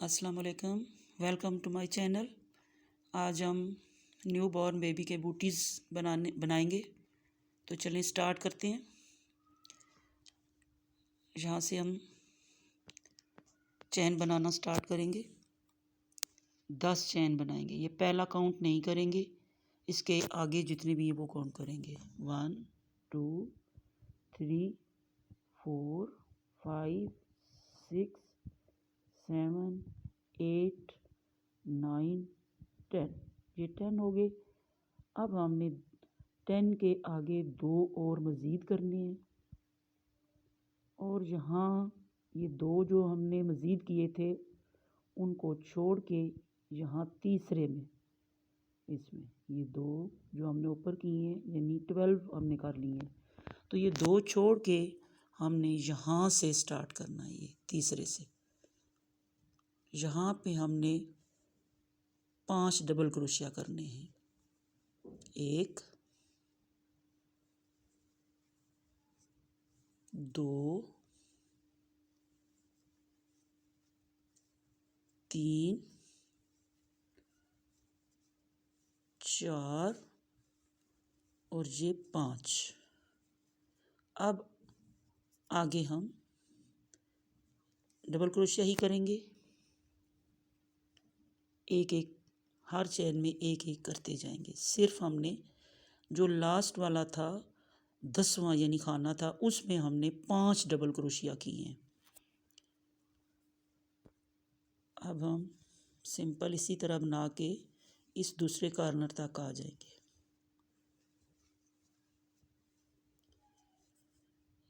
अस्सलाम वालेकुम, welcome to my channel. आज हम न्यू बॉर्न बेबी के बूटीज़ बनाएंगे। तो चलें स्टार्ट करते हैं। यहाँ से हम चैन बनाना स्टार्ट करेंगे। 10 चैन बनाएंगे। ये पहला काउंट नहीं करेंगे, इसके आगे जितने भी हैं वो काउंट करेंगे। 1 2 3 4 5 6 7 8 9 10। ये 10 हो गए। अब हमने 10 के आगे 2 और मज़ीद करने हैं, और यहाँ ये 2 जो हमने मज़ीद किए थे उनको छोड़ के यहाँ तीसरे में इसमें ये 2 जो हमने ऊपर किए हैं यानी 12 हमने कर लिए हैं। तो ये 2 छोड़ के हमने यहाँ से स्टार्ट करना है। ये तीसरे से यहाँ पे हमने 5 डबल क्रोशिया करने हैं। 1 2 3 4 और ये 5। अब आगे हम डबल क्रोशिया ही करेंगे। एक एक हर चैन में एक एक करते जाएंगे। सिर्फ हमने जो लास्ट वाला था 10वां यानी खाना था, उसमें हमने 5 डबल क्रोशिया किए हैं। अब हम सिंपल इसी तरह बना के इस दूसरे कॉर्नर तक आ जाएंगे।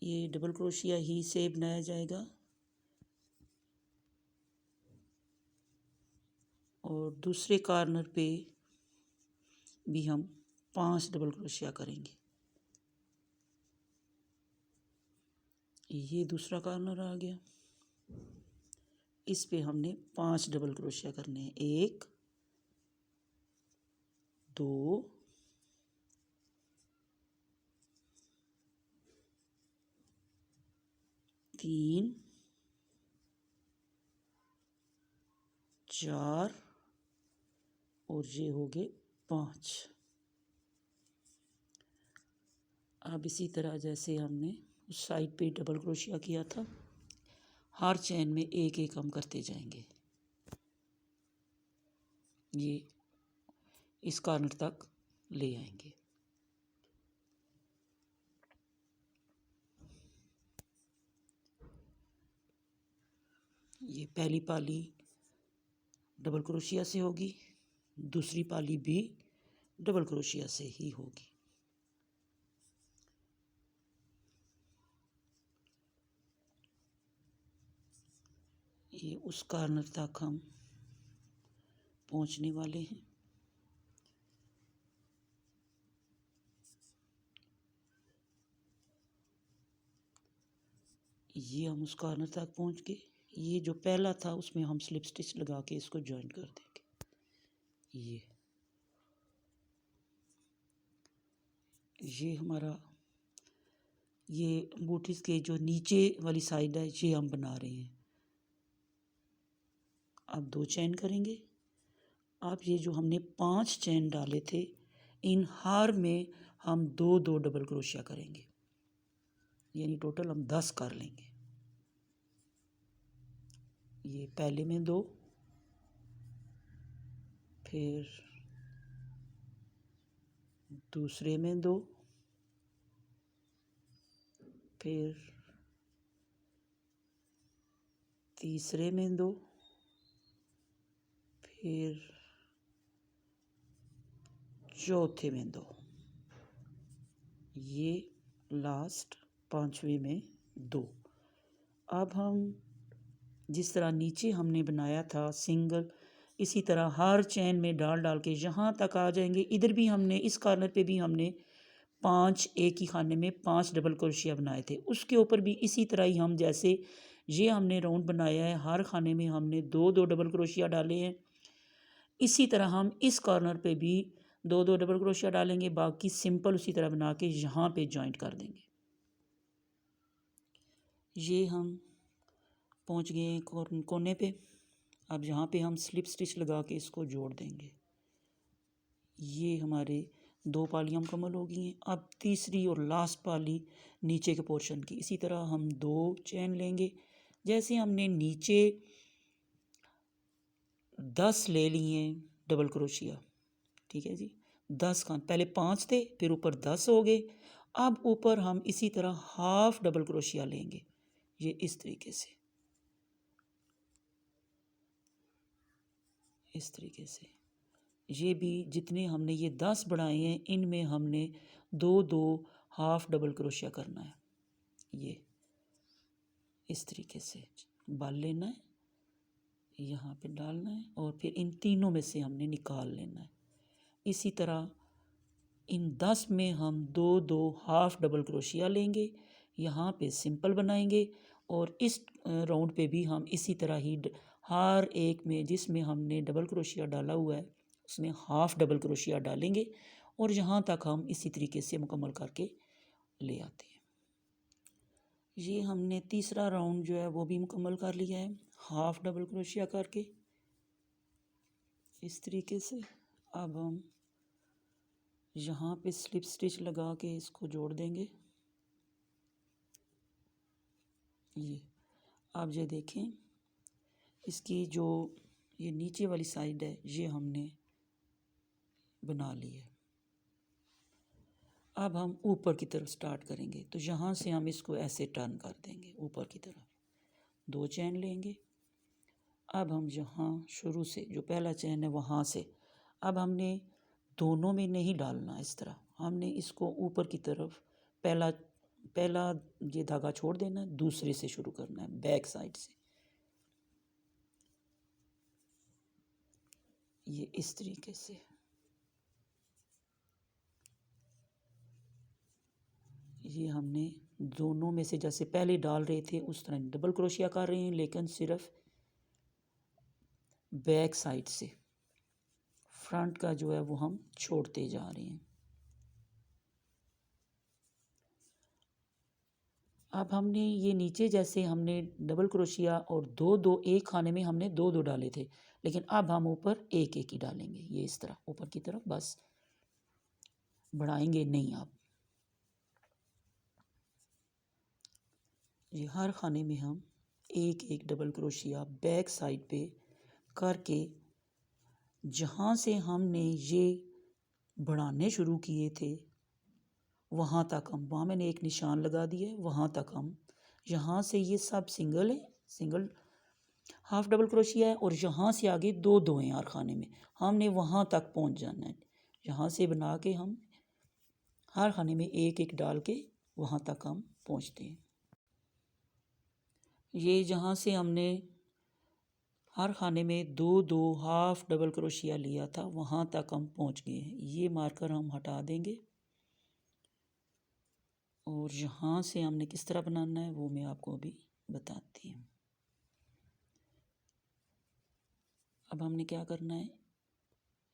ये डबल क्रोशिया ही से बनाया जाएगा, और दूसरे कॉर्नर पे भी हम 5 डबल क्रोशिया करेंगे। ये दूसरा कॉर्नर आ गया, इस पे हमने 5 डबल क्रोशिया करने हैं। 1 2 3 4 और ये हो गए 5। अब इसी तरह जैसे हमने उस साइड पे डबल क्रोशिया किया था, हर चैन में एक एक हम करते जाएंगे। ये इस कॉर्नर तक ले आएंगे। ये पहली पाली डबल क्रोशिया से होगी, दूसरी पाली भी डबल क्रोशिया से ही होगी। ये उस कॉर्नर तक हम पहुंचने वाले हैं। ये हम उस कॉर्नर तक पहुंच गए। ये जो पहला था उसमें हम स्लिप स्टिच लगा के इसको जॉइन कर देंगे। ये हमारा ये बूटीज के जो नीचे वाली साइड है ये हम बना रहे हैं। अब 2 चैन करेंगे। अब ये जो हमने 5 चैन डाले थे, इन हर में हम 2-2 डबल क्रोशिया करेंगे, यानी टोटल हम 10 कर लेंगे। ये पहले में 2, फिर दूसरे में 2, फिर तीसरे में 2, फिर चौथे में 2, ये लास्ट 5वें में 2। अब हम जिस तरह नीचे हमने बनाया था सिंगल, इसी तरह हर चैन में डाल डाल के यहाँ तक आ जाएंगे। इधर भी हमने इस कॉर्नर पे भी हमने 5 एक ही खाने में 5 डबल क्रोशिया बनाए थे। उसके ऊपर भी इसी तरह ही हम जैसे ये हमने राउंड बनाया है, हर खाने में हमने 2-2 डबल क्रोशिया डाले हैं। इसी तरह हम इस कॉर्नर पे भी 2-2 डबल क्रोशिया डालेंगे। बाकी सिंपल उसी तरह बना के यहाँ पे जॉइंट कर देंगे। ये हम पहुँच गए कोने पे। अब यहाँ पे हम स्लिप स्टिच लगा के इसको जोड़ देंगे। ये हमारे 2 पालियाँ मुकम्मल हो गई हैं। अब तीसरी और लास्ट पाली नीचे के पोर्शन की, इसी तरह हम 2 चैन लेंगे। जैसे हमने नीचे 10 ले लिए डबल क्रोशिया, ठीक है जी, 10 खान, पहले 5 थे फिर ऊपर 10 हो गए। अब ऊपर हम इसी तरह हाफ डबल क्रोशिया लेंगे, ये इस तरीके से, इस तरीके से। ये भी जितने हमने ये 10 बढ़ाए हैं इनमें हमने 2 हाफ डबल क्रोशिया करना है। ये इस तरीके से बाल लेना है, यहाँ पे डालना है और फिर इन तीनों में से हमने निकाल लेना है। इसी तरह इन 10 में हम 2 हाफ डबल क्रोशिया लेंगे, यहाँ पे सिंपल बनाएंगे और इस राउंड पे भी हम इसी तरह ही हर एक में जिसमें हमने डबल क्रोशिया डाला हुआ है उसमें हाफ डबल क्रोशिया डालेंगे और यहाँ तक हम इसी तरीके से मुकम्मल करके ले आते हैं। ये हमने तीसरा राउंड जो है वो भी मुकम्मल कर लिया है हाफ डबल क्रोशिया करके, इस तरीके से। अब हम यहाँ पे स्लिप स्टिच लगा के इसको जोड़ देंगे। ये आप ये देखें, इसकी जो ये नीचे वाली साइड है ये हमने बना ली है। अब हम ऊपर की तरफ स्टार्ट करेंगे, तो यहाँ से हम इसको ऐसे टर्न कर देंगे ऊपर की तरफ, 2 चैन लेंगे। अब हम यहाँ शुरू से जो पहला चैन है वहाँ से, अब हमने दोनों में नहीं डालना, इस तरह हमने इसको ऊपर की तरफ पहला ये धागा छोड़ देना है, दूसरे से शुरू करना है बैक साइड से, ये इस तरीके से। ये हमने दोनों में से जैसे पहले डाल रहे थे उस तरह डबल क्रोशिया कर रहे हैं, लेकिन सिर्फ बैक साइड से, फ्रंट का जो है वो हम छोड़ते जा रहे हैं। अब हमने ये नीचे जैसे हमने डबल क्रोशिया और 2 एक खाने में हमने 2 डाले थे, लेकिन अब हम ऊपर एक ही डालेंगे, ये इस तरह ऊपर की तरफ, बस बढ़ाएंगे नहीं। आप ये हर खाने में हम एक डबल क्रोशिया बैक साइड पे करके जहाँ से हमने ये बढ़ाने शुरू किए थे वहाँ तक हम, वहाँ मैंने एक निशान लगा दिया है, वहाँ तक हम, यहाँ से ये सब सिंगल है, सिंगल हाफ डबल क्रोशिया है और यहाँ से आगे 2 हैं हर खाने में, हमने वहाँ तक पहुँच जाना है। यहाँ से बना के हम हर खाने में एक डाल के वहाँ तक हम पहुँचते हैं। ये जहाँ से हमने हर खाने में 2 हाफ डबल क्रोशिया लिया था वहाँ तक हम पहुँच गए हैं। ये मार्कर हम हटा देंगे और यहाँ से हमने किस तरह बनाना है वो मैं आपको अभी बताती हूँ। अब हमने क्या करना है,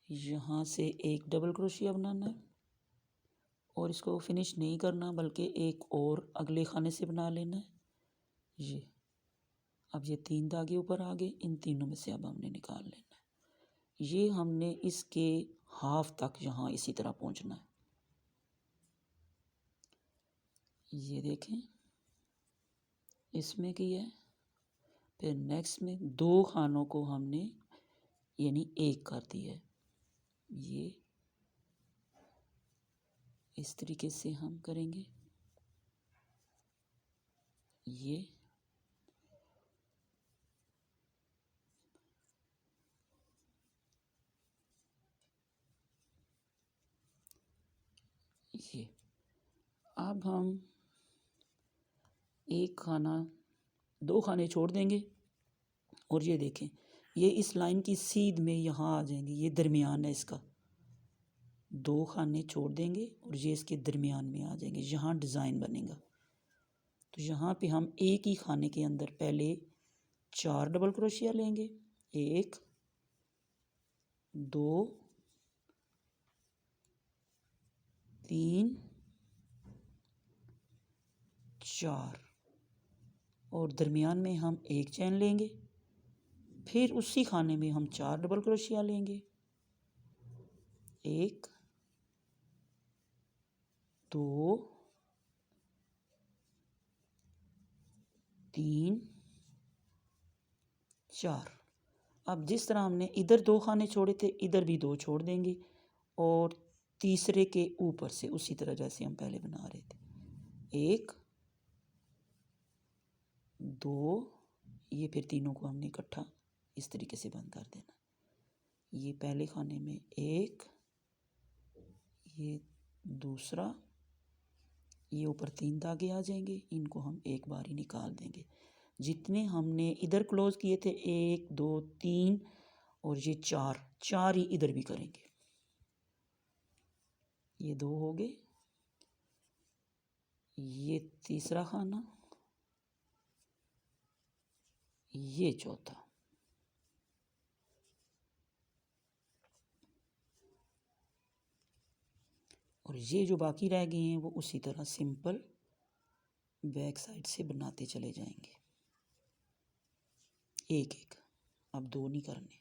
यहाँ से एक डबल क्रोशिया बनाना है और इसको फिनिश नहीं करना बल्कि एक और अगले खाने से बना लेना है। ये अब ये 3 धागे ऊपर आ गए, इन तीनों में से अब हमने निकाल लेना है। ये हमने इसके हाफ तक यहाँ इसी तरह पहुँचना है। ये देखें इसमें किया है, फिर नेक्स्ट में 2 खानों को हमने यानी एक कर दिया है। ये इस तरीके से हम करेंगे। ये अब हम एक खाना 2 खाने छोड़ देंगे और ये देखें ये इस लाइन की सीध में यहाँ आ जाएंगे, ये दरमियान है इसका, 2 खाने छोड़ देंगे और ये इसके दरमियान में आ जाएंगे, यहाँ डिज़ाइन बनेगा। तो यहाँ पे हम एक ही खाने के अंदर पहले 4 डबल क्रोशिया लेंगे, 1 2 3 4 और दरमियान में हम एक चैन लेंगे फिर उसी खाने में हम 4 डबल क्रोशिया लेंगे, 1 2 3 4। अब जिस तरह हमने इधर 2 खाने छोड़े थे, इधर भी 2 छोड़ देंगे और तीसरे के ऊपर से उसी तरह जैसे हम पहले बना रहे थे, 1 2, ये फिर तीनों को हमने इकट्ठा इस तरीके से बंद कर देना। ये पहले खाने में 1, ये दूसरा, ये ऊपर 3 धागे आ जाएंगे, इनको हम एक बार ही निकाल देंगे। जितने हमने इधर क्लोज किए थे 1 2 3 और ये 4 ही इधर भी करेंगे। ये 2 हो गए, ये तीसरा खाना, ये चौथा, और ये जो बाकी रह गए हैं वो उसी तरह सिंपल बैक साइड से बनाते चले जाएंगे, एक एक। अब 2 नहीं करने।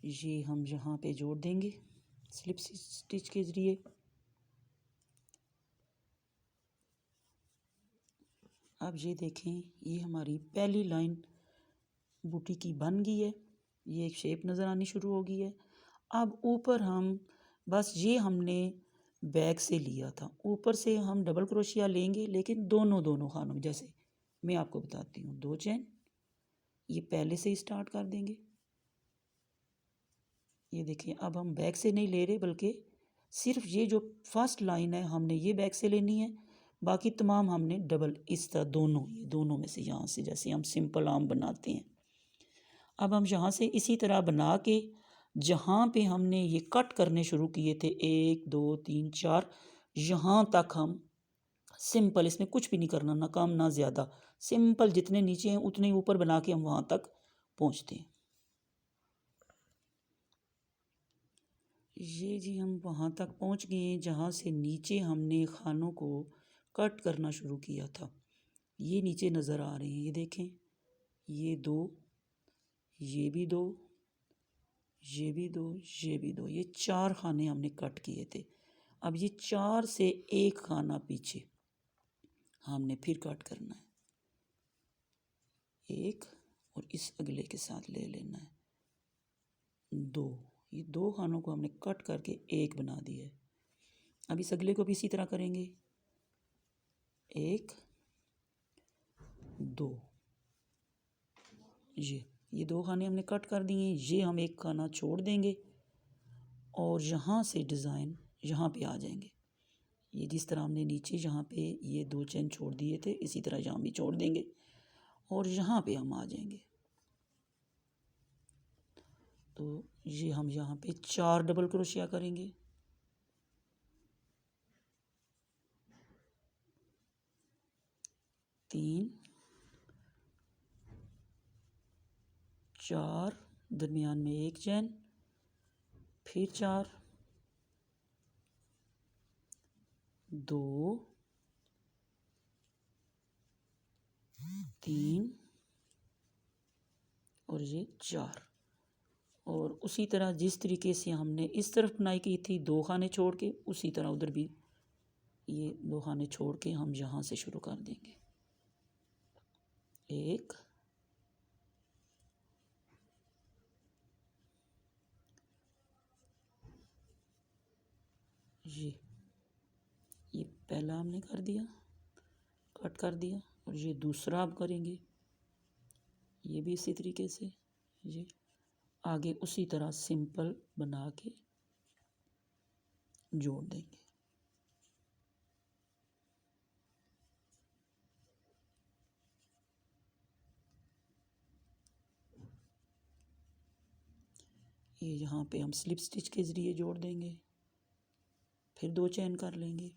ये हम यहाँ पे जोड़ देंगे स्लिप स्टिच के ज़रिए। अब ये देखें, ये हमारी पहली लाइन बूटी की बन गई है, ये एक शेप नज़र आनी शुरू हो गई है। अब ऊपर हम बस ये हमने बैक से लिया था, ऊपर से हम डबल क्रोशिया लेंगे, लेकिन दोनों खानों में। जैसे मैं आपको बताती हूँ, 2 चेन ये पहले से ही स्टार्ट कर देंगे। ये देखिए, अब हम बैक से नहीं ले रहे, बल्कि सिर्फ ये जो फर्स्ट लाइन है हमने ये बैक से लेनी है, बाकी तमाम हमने डबल इस तरह दोनों में से, यहाँ से जैसे हम सिंपल आर्म बनाते हैं। अब हम यहाँ से इसी तरह बना के जहाँ पे हमने ये कट करने शुरू किए थे 1 2 3 4, यहाँ तक हम सिंपल, इसमें कुछ भी नहीं करना, ना कम ना ज़्यादा, सिंपल जितने नीचे हैं उतने ही ऊपर बना के हम वहाँ तक पहुँचते हैं। ये जी हम वहाँ तक पहुँच गए हैं जहाँ से नीचे हमने खानों को कट करना शुरू किया था। ये नीचे नज़र आ रहे हैं, ये देखें, ये 2, ये भी 2, ये भी 2, ये भी 2, ये 4 खाने हमने कट किए थे। अब ये 4 से एक खाना पीछे हमने फिर कट करना है, एक, और इस अगले के साथ ले लेना है 2। ये 2 खानों को हमने कट करके एक बना दिया है। अब इस अगले को भी इसी तरह करेंगे, 1 2, ये 2 खाने हमने कट कर दिए। ये हम एक खाना छोड़ देंगे और यहाँ से डिज़ाइन यहाँ पे आ जाएंगे। ये जिस तरह हमने नीचे यहाँ पे ये 2 चेन छोड़ दिए थे, इसी तरह यहाँ भी छोड़ देंगे और यहाँ पे हम आ जाएंगे। तो ये हम यहाँ पे 4 डबल क्रोशिया करेंगे, 3 4, दरमियान में एक चैन, फिर 4 2 3 और ये 4। और उसी तरह जिस तरीके से हमने इस तरफ बुनाई की थी 2 खाने छोड़ के, उसी तरह उधर भी ये 2 खाने छोड़ के हम यहाँ से शुरू कर देंगे, 1 ये पहला हमने कर दिया, कट कर दिया, और ये दूसरा अब करेंगे, ये भी इसी तरीके से ये आगे उसी तरह सिंपल बना के जोड़ देंगे। ये यहाँ पे हम स्लिप स्टिच के ज़रिए जोड़ देंगे, फिर 2 चेन कर लेंगे।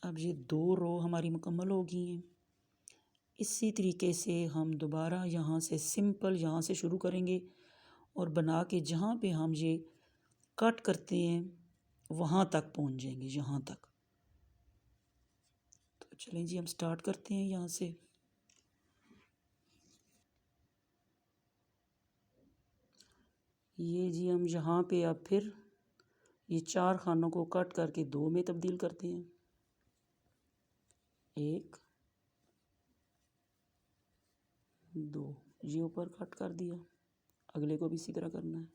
अब ये 2 रो हमारी मुकम्मल हो गई हैं। इसी तरीके से हम दोबारा यहाँ से सिंपल यहाँ से शुरू करेंगे और बना के जहाँ पे हम ये कट करते हैं वहाँ तक पहुँच जाएंगे, यहाँ तक। चलें जी हम स्टार्ट करते हैं यहाँ से। ये जी हम यहाँ पे अब फिर ये 4 खानों को कट करके 2 में तब्दील करते हैं। 1 2 ये ऊपर कट कर दिया, अगले को भी इसी तरह करना है।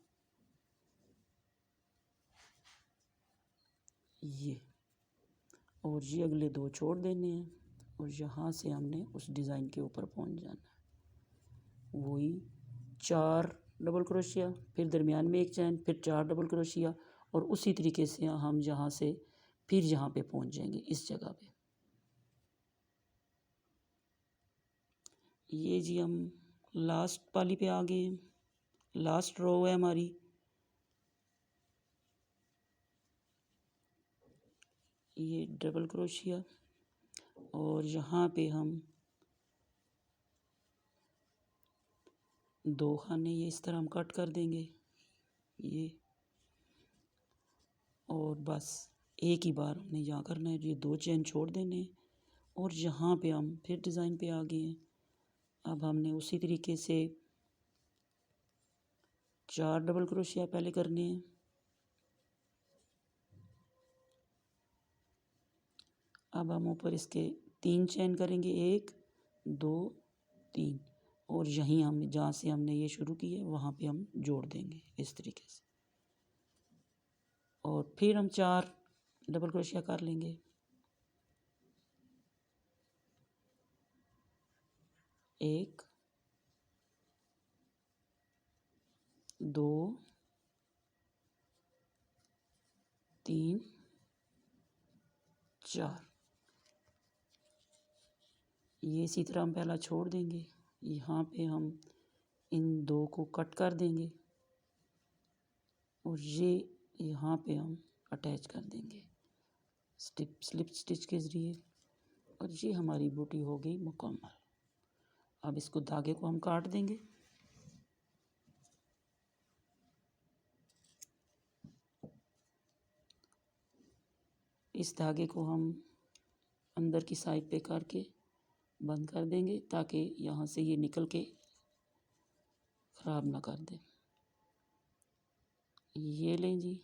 ये और ये अगले 2 छोड़ देने हैं और यहाँ से हमने उस डिज़ाइन के ऊपर पहुँच जाना है। वही 4 डबल क्रोशिया, फिर दरमियान में एक चैन, फिर 4 डबल क्रोशिया और उसी तरीके से हम यहाँ से फिर यहाँ पे पहुँच जाएंगे इस जगह पे। ये जी हम लास्ट पाली पे आ गए हैं, लास्ट रो है हमारी। ये डबल क्रोशिया और यहाँ पे हम 2 खाने ये इस तरह हम कट कर देंगे ये, और बस एक ही बार हमने यहाँ करना है। ये 2 चेन छोड़ देने और यहाँ पे हम फिर डिज़ाइन पे आ गए हैं। अब हमने उसी तरीके से 4 डबल क्रोशिया पहले करने हैं। अब हम ऊपर इसके 3 चेन करेंगे, 1 2 3 और यहीं हम जहाँ से हमने ये शुरू की है वहाँ पे हम जोड़ देंगे इस तरीके से, और फिर हम 4 डबल क्रोशिया कर लेंगे। 1 2 3 4 ये इसी तरह हम पहला छोड़ देंगे। यहाँ पे हम इन 2 को कट कर देंगे और ये यहाँ पे हम अटैच कर देंगे स्लिप स्टिच के ज़रिए, और ये हमारी बूटी हो गई मुकम्मल। अब इसको धागे को हम काट देंगे। इस धागे को हम अंदर की साइड पे करके बंद कर देंगे ताकि यहाँ से ये निकल के ख़राब ना कर दे। ये लें जी,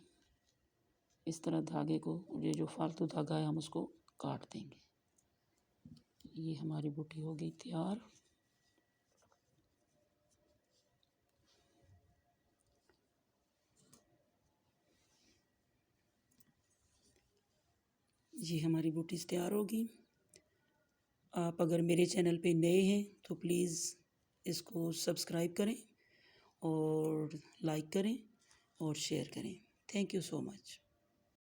इस तरह धागे को, ये जो फालतू धागा है हम उसको काट देंगे। ये हमारी बूटी हो गई तैयार। ये हमारी बूटीज़ तैयार होगी। आप अगर मेरे चैनल पे नए हैं तो प्लीज़ इसको सब्सक्राइब करें और लाइक करें और शेयर करें। Thank you so much.